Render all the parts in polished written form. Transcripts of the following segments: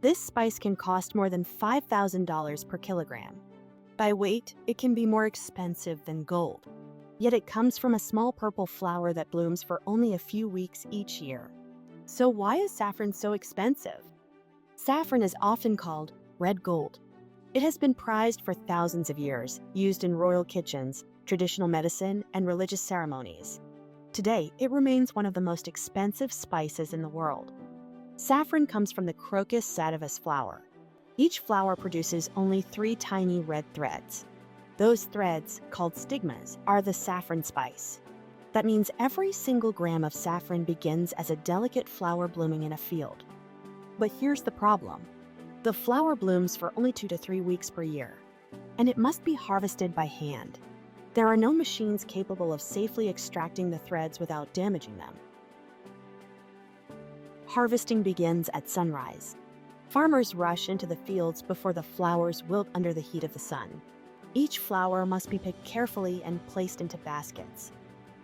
This spice can cost more than $5,000 per kilogram. By weight, it can be more expensive than gold. Yet it comes from a small purple flower that blooms for only a few weeks each year. So why is saffron so expensive? Saffron is often called red gold. It has been prized for thousands of years, used in royal kitchens, traditional medicine, and religious ceremonies. Today, it remains one of the most expensive spices in the world. Saffron comes from the Crocus sativus flower. Each flower produces only 3 tiny red threads. Those threads, called stigmas, are the saffron spice. That means every single gram of saffron begins as a delicate flower blooming in a field. But here's the problem. The flower blooms for only 2 to 3 weeks per year, and it must be harvested by hand. There are no machines capable of safely extracting the threads without damaging them. Harvesting begins at sunrise. Farmers rush into the fields before the flowers wilt under the heat of the sun. Each flower must be picked carefully and placed into baskets.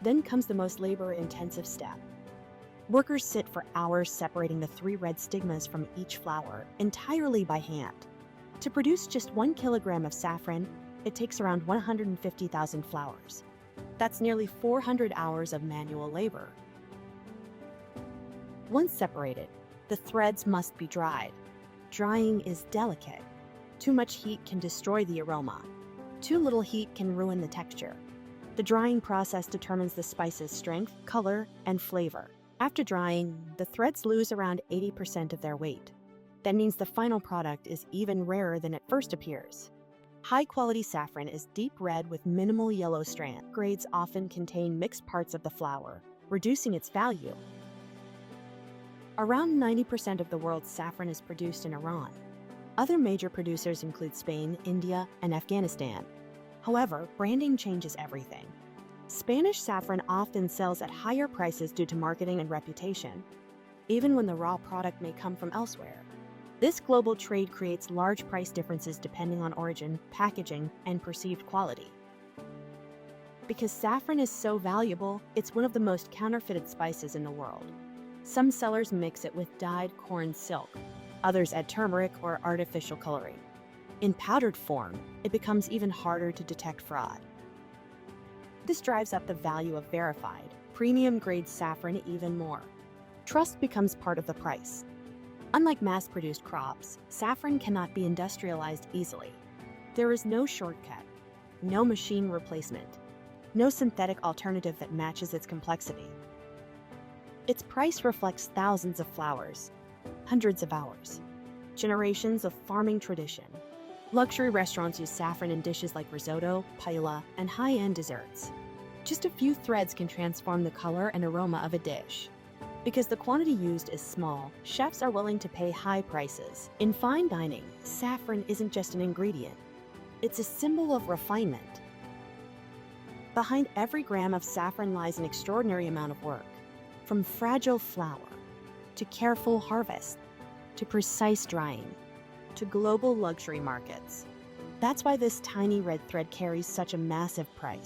Then comes the most labor-intensive step. Workers sit for hours separating the 3 red stigmas from each flower, entirely by hand. To produce just 1 kilogram of saffron, it takes around 150,000 flowers. That's nearly 400 hours of manual labor. Once separated, the threads must be dried. Drying is delicate. Too much heat can destroy the aroma. Too little heat can ruin the texture. The drying process determines the spice's strength, color, and flavor. After drying, the threads lose around 80% of their weight. That means the final product is even rarer than it first appears. High-quality saffron is deep red with minimal yellow strands. Grades often contain mixed parts of the flower, reducing its value. Around 90% of the world's saffron is produced in Iran. Other major producers include Spain, India, and Afghanistan. However, branding changes everything. Spanish saffron often sells at higher prices due to marketing and reputation, even when the raw product may come from elsewhere. This global trade creates large price differences depending on origin, packaging, and perceived quality. Because saffron is so valuable, it's one of the most counterfeited spices in the world. Some sellers mix it with dyed corn silk. Others add turmeric or artificial coloring. In powdered form, it becomes even harder to detect fraud. This drives up the value of verified, premium-grade saffron even more. Trust becomes part of the price. Unlike mass-produced crops, saffron cannot be industrialized easily. There is no shortcut, no machine replacement, no synthetic alternative that matches its complexity. Its price reflects thousands of flowers, hundreds of hours, generations of farming tradition. Luxury restaurants use saffron in dishes like risotto, paella, and high-end desserts. Just a few threads can transform the color and aroma of a dish. Because the quantity used is small, chefs are willing to pay high prices. In fine dining, saffron isn't just an ingredient. It's a symbol of refinement. Behind every gram of saffron lies an extraordinary amount of work. From fragile flower, to careful harvest, to precise drying, to global luxury markets. That's why this tiny red thread carries such a massive price.